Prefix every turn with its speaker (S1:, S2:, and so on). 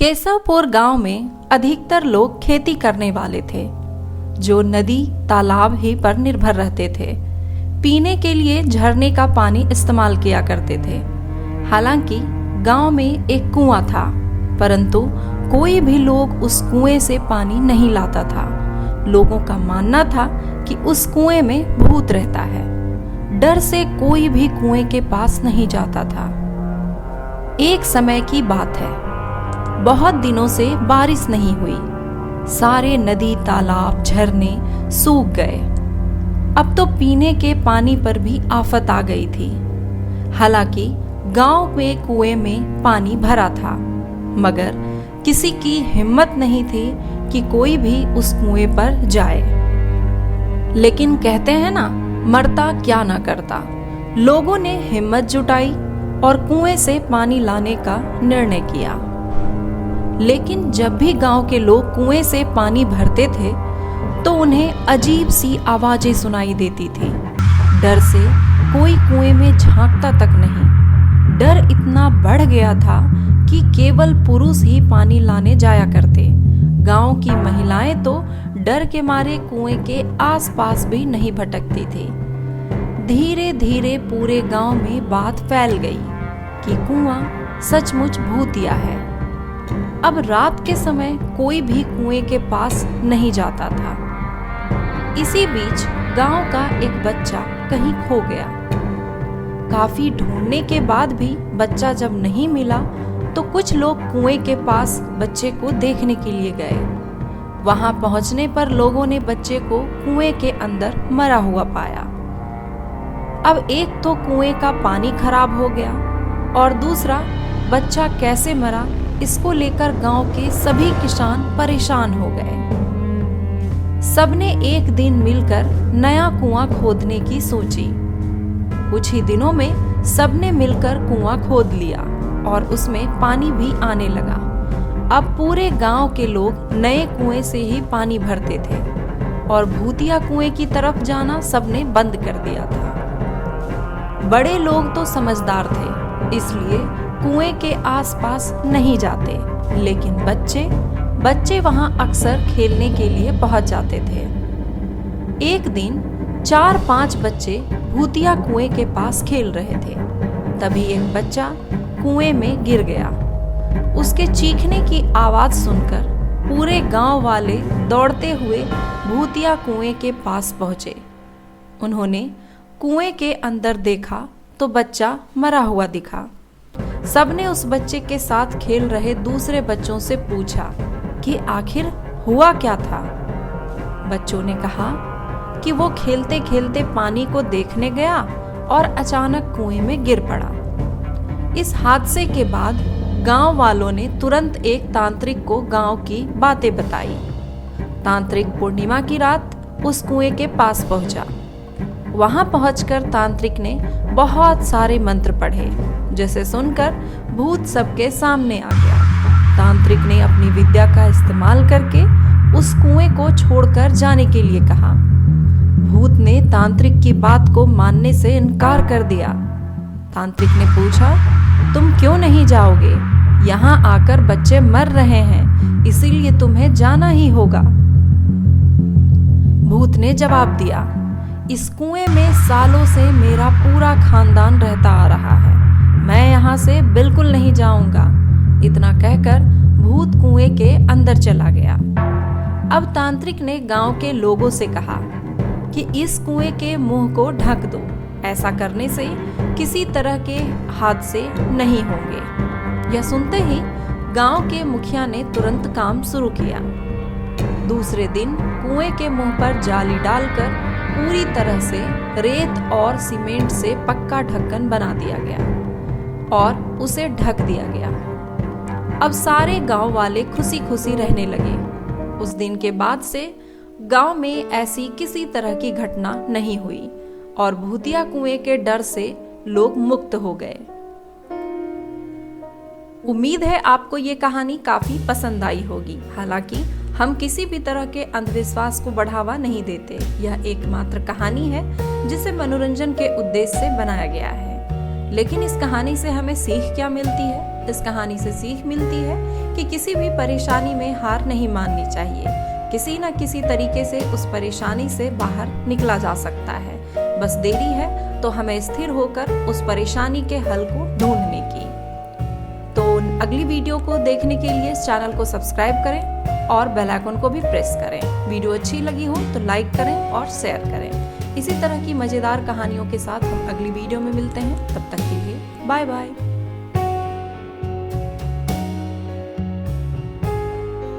S1: केशवपुर गांव में अधिकतर लोग खेती करने वाले थे, जो नदी तालाब ही पर निर्भर रहते थे। पीने के लिए झरने का पानी इस्तेमाल किया करते थे। हालांकि गांव में एक कुआं था, परंतु कोई भी लोग उस कुएं से पानी नहीं लाता था। लोगों का मानना था कि उस कुएं में भूत रहता है। डर से कोई भी कुएं के पास नहीं जाता था। एक समय की बात है, बहुत दिनों से बारिश नहीं हुई। सारे नदी तालाब झरने सूख गए। अब तो पीने के पानी पर भी आफत आ गई थी। हालांकि गांव में कुएं में पानी भरा था, मगर किसी की हिम्मत नहीं थी कि कोई भी उस कुएं पर जाए। लेकिन कहते हैं ना, मरता क्या ना करता। लोगों ने हिम्मत जुटाई और कुएं से पानी लाने का निर्णय किया। लेकिन जब भी गांव के लोग कुएं से पानी भरते थे तो उन्हें अजीब सी आवाजें सुनाई देती थी। डर से कोई कुएं में झांकता तक नहीं। डर इतना बढ़ गया था कि केवल पुरुष ही पानी लाने जाया करते। गांव की महिलाएं तो डर के मारे कुएं के आसपास भी नहीं भटकती थी। धीरे धीरे पूरे गांव में बात फैल गई कि कुआं सचमुच भूतिया है। अब रात के समय कोई भी कुएं के पास नहीं जाता था। इसी बीच गांव का एक बच्चा कहीं खो गया। काफी ढूंढने के बाद भी बच्चा जब नहीं मिला तो कुछ लोग कुएं के पास बच्चे को देखने के लिए गए। वहां पहुंचने पर लोगों ने बच्चे को कुएं के अंदर मरा हुआ पाया। अब एक तो कुएं का पानी खराब हो गया और दूसरा बच्चा कैसे मरा, इसको लेकर गांव के सभी किसान परेशान हो गए। सबने एक दिन मिलकर नया कुआं खोदने की सोची। कुछ ही दिनों में सबने मिलकर कुआं खोद लिया और उसमें पानी भी आने लगा। अब पूरे गांव के लोग नए कुएं से ही पानी भरते थे और भूतिया कुएं की तरफ जाना सबने बंद कर दिया था। बड़े लोग तो समझदार थे, इसलिए कुएं के आसपास नहीं जाते, लेकिन बच्चे वहां अक्सर खेलने के लिए पहुंच जाते थे। एक दिन 4-5 बच्चे भूतिया कुएं के पास खेल रहे थे। तभी एक बच्चा कुएं में गिर गया। उसके चीखने की आवाज सुनकर पूरे गांव वाले दौड़ते हुए भूतिया कुएं के पास पहुंचे। उन्होंने कुएं के अंदर देखा तो बच्चा मरा हुआ दिखा। सबने उस बच्चे के साथ खेल रहे दूसरे बच्चों से पूछा कि आखिर हुआ क्या था। बच्चों ने कहा कि वो खेलते खेलते पानी को देखने गया और अचानक कुएं में गिर पड़ा। इस हादसे के बाद गांव वालों ने तुरंत एक तांत्रिक को गांव की बातें बताई। तांत्रिक पूर्णिमा की रात उस कुएं के पास पहुंचा। वहां पहुंचकर तांत्रिक ने बहुत सारे मंत्र पढ़े, जिसे सुनकर भूत सबके सामने आ गया। तांत्रिक ने अपनी विद्या का इस्तेमाल करके उस कुएं को छोड़कर जाने के लिए कहा। भूत ने तांत्रिक की बात को मानने से इनकार कर दिया। तांत्रिक ने पूछा, तुम क्यों नहीं जाओगे? यहाँ आकर बच्चे मर रहे हैं, इसीलिए तुम्हें जाना ही होगा। भूत ने जवाब दिया, इस कुएं में सालों से मेरा पूरा खानदान रहता आ रहा है, मैं यहाँ से बिल्कुल नहीं जाऊंगा। इतना कहकर भूत कुएं के अंदर चला गया। अब तांत्रिक ने गांव के लोगों से कहा कि इस कुएं के मुंह को ढक दो। ऐसा करने से किसी तरह के हादसे नहीं होंगे। यह सुनते ही गांव के मुखिया ने तुरंत काम शुरू किया। दूसरे दिन कुएं के मुंह पर जाली डालकर पूरी तरह से रेत और सीमेंट से पक्का ढक्कन बना दिया गया और उसे ढक दिया गया। अब सारे गांव वाले खुशी खुशी रहने लगे। उस दिन के बाद से गांव में ऐसी किसी तरह की घटना नहीं हुई और भूतिया कुएं के डर से लोग मुक्त हो गए। उम्मीद है आपको ये कहानी काफी पसंद आई होगी। हालांकि हम किसी भी तरह के अंधविश्वास को बढ़ावा नहीं देते। यह एकमात्र कहानी है जिसे मनोरंजन के उद्देश्य से बनाया गया है। लेकिन इस कहानी से हमें सीख क्या मिलती है? इस कहानी से सीख मिलती है कि किसी भी परेशानी में हार नहीं माननी चाहिए। किसी न किसी तरीके से उस परेशानी से बाहर निकला जा सकता है। बस देरी है तो हमें स्थिर होकर उस परेशानी के हल को ढूंढने की। तो अगली वीडियो को देखने के लिए इस चैनल को सब्सक्राइब करें और बेल आइकन को भी प्रेस करें। वीडियो अच्छी लगी हो तो लाइक करें और शेयर करें। इसी तरह की मज़ेदार कहानियों के साथ हम अगली वीडियो में मिलते हैं। तब तक के लिए बाय बाय।